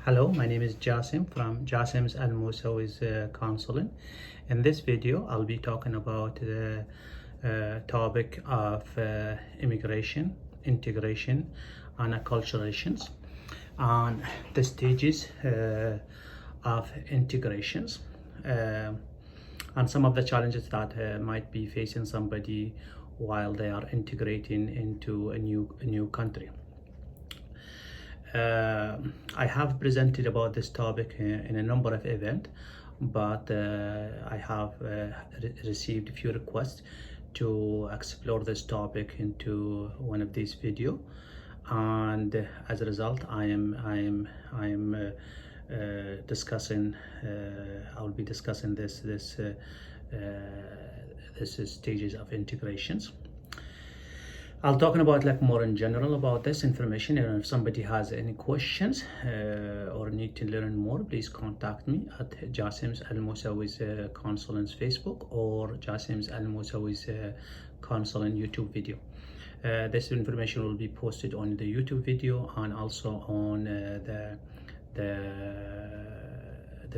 Hello, my name is Jasim from Jasim's Al-Mosawi's counseling. In this video, I'll be talking about the topic of immigration, integration, and acculturations, and the stages of integrations, and some of the challenges that might be facing somebody while they are integrating into a new country. I have presented about this topic in a number of events, but I have received a few requests to explore this topic into one of these videos, and as a result, I am discussing. I'll be discussing this stages of integrations. I'll talking about more in general about this information, and if somebody has any questions or need to learn more, please contact me at Jasim's Al-Mosawi's Counseling's Facebook or Jasim's Al-Mosawi's Counseling YouTube video. This information will be posted on the YouTube video and also on the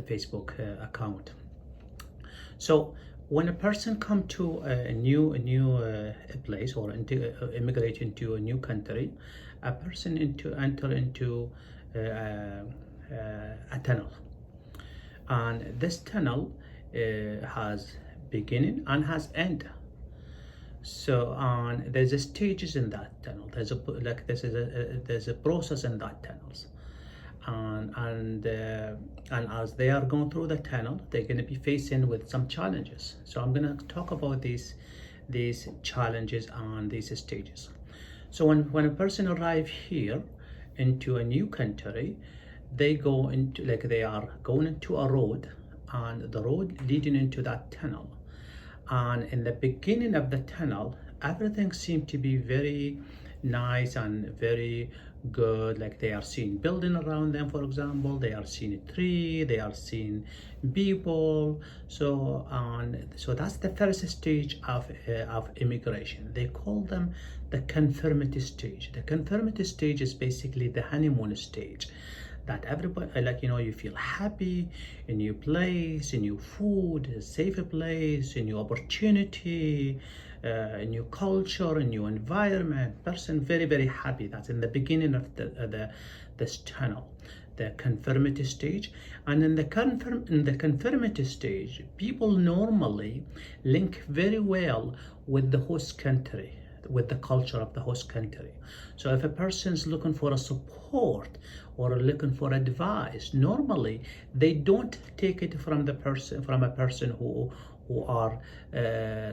Facebook account. So when a person come to a new place or immigrate into a new country, a person enter into a tunnel, and this tunnel has beginning and has end. So there's a stages in that tunnel. There's a process in that tunnels. And as they are going through the tunnel, they're going to be facing with some challenges. So I'm going to talk about these challenges and these stages. So when a person arrives here into a new country, they go into they are going into a road, and the road leading into that tunnel. And in the beginning of the tunnel, everything seemed to be very nice and very good. Like they are seeing building around them, for example, they are seeing a tree, they are seeing people. So that's the first stage of immigration. They call them the conformity stage. The conformity stage is basically the honeymoon stage, that everybody, you feel happy, a new place, a new food, a safer place, a new opportunity, a new culture, a new environment. Person very happy. That's in the beginning of this tunnel, the conformity stage. And in the conformity stage, people normally link very well with the host country, with the culture of the host country. So if a person is looking for a support or looking for advice, normally they don't take it from a person who are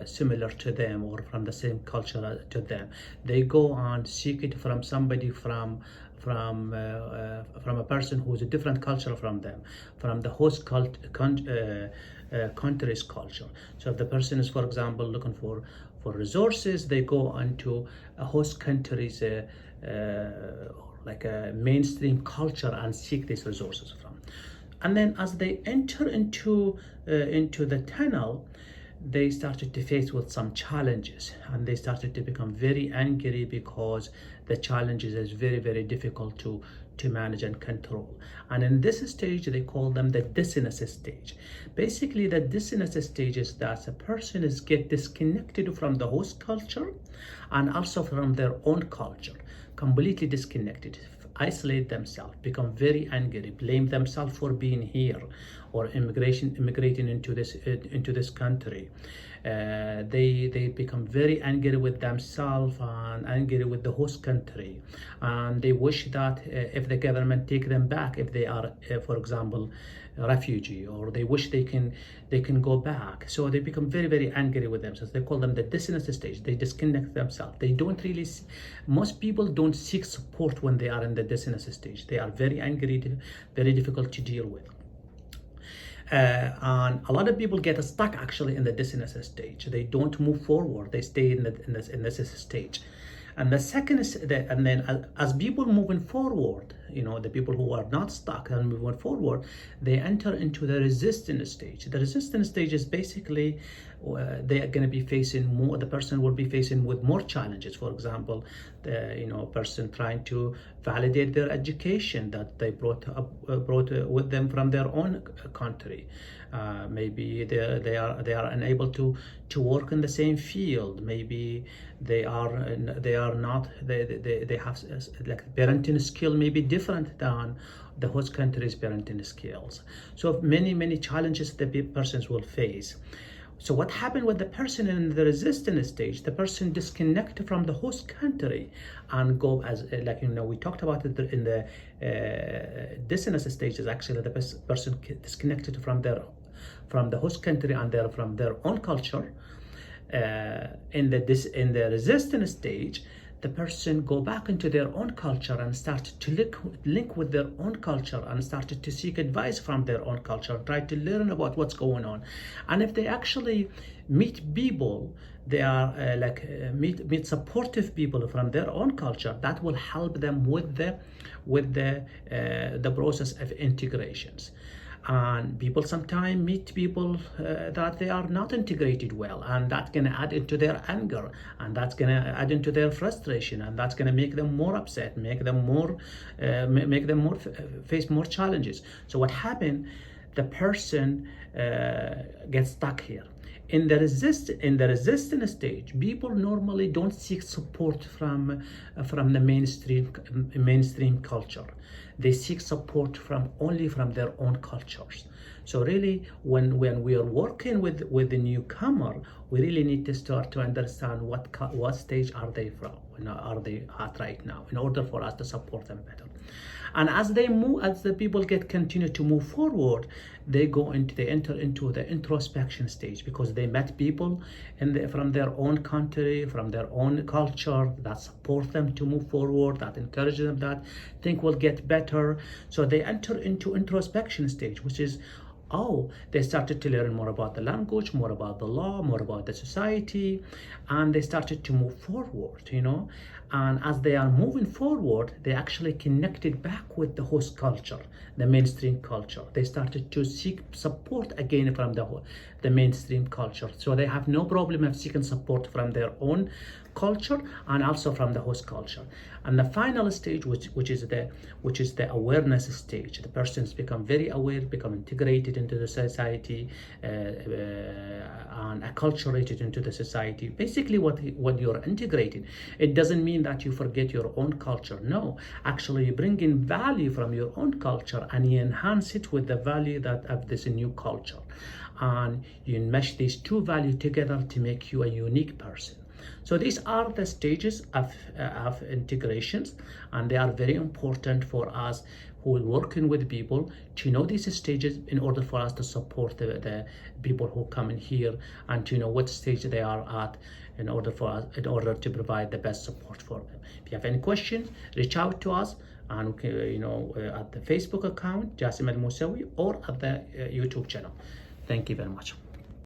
similar to them or from the same culture to them. They go and seek it from somebody from a person who's a different culture from them, from the host country's culture. So if the person is, for example, looking for resources, they go into a host country's like a mainstream culture and seek these resources from. And then as they enter into the tunnel, they started to face with some challenges, and they started to become very angry because the challenges is very difficult to manage and control. And in this stage, they call them the dissonance stage. Basically, the dissonance stage is that a person get disconnected from the host culture and also from their own culture, completely disconnected, isolate themselves, become very angry, blame themselves for being here or immigrating into this country. They become very angry with themselves and angry with the host country, and they wish that if the government take them back, if they are, for example, a refugee, or they wish they can go back. So they become very angry with themselves. They call them the dissonance stage. They disconnect themselves. They don't really most people don't seek support when they are in the dissonance stage. They are very angry, very difficult to deal with. And a lot of people get stuck actually in the dissonance stage. They don't move forward. They stay in this stage. And the second is that, and then as people moving forward the people who are not stuck and moving forward, they enter into the resistance stage. The resistance stage is basically they are going to be facing more, the person will be facing with more challenges. For example, the person trying to validate their education that they brought with them from their own country. Maybe they are unable to work in the same field. Maybe they are not, they have like parenting skill may be different than the host country's parenting skills. So many challenges the persons will face. So what happened with the person in the resistance stage? The person disconnected from the host country and go as we talked about it in the dissonance stage. Is actually the person disconnected from the host country and from their own culture. In the resistance stage, the person go back into their own culture and start to link with their own culture and started to seek advice from their own culture, try to learn about what's going on. And if they actually meet people, they are meet supportive people from their own culture, that will help them with the process of integrations. And people sometimes meet people that they are not integrated well, and that's going to add into their anger, and that's going to add into their frustration, and that's going to make them more upset, make them more face more challenges. So what happened? The person gets stuck here. In the resistance stage, people normally don't seek support from the mainstream culture. They seek support only from their own cultures. So really, when we are working with the newcomer, we really need to start to understand what stage are they from, are they at right now, in order for us to support them better. And as the people continue to move forward, they enter into the introspection stage, because they met people from their own country, from their own culture, that support them to move forward, that encourage them, that think will get better. So they enter into introspection stage, which is, they started to learn more about the language, more about the law, more about the society, and they started to move forward, And as they are moving forward, they actually connected back with the host culture, the mainstream culture. They started to seek support again from the mainstream culture. So they have no problem of seeking support from their own culture and also from the host culture. And the final stage, which is the awareness stage, the persons become very aware, become integrated into the society, and acculturated into the society. Basically, what you're integrating, it doesn't mean that you forget your own culture. No, actually, you bring in value from your own culture and you enhance it with the value of this new culture, and you mesh these two values together to make you a unique person. So these are the stages of integrations, and they are very important for us who are working with people to know these stages in order for us to support the people who come in here, and to know what stage they are at in order to provide the best support for them. If you have any questions, reach out to us, and at the Facebook account Jasim Al-Mosawi, or at the YouTube channel. Thank you very much.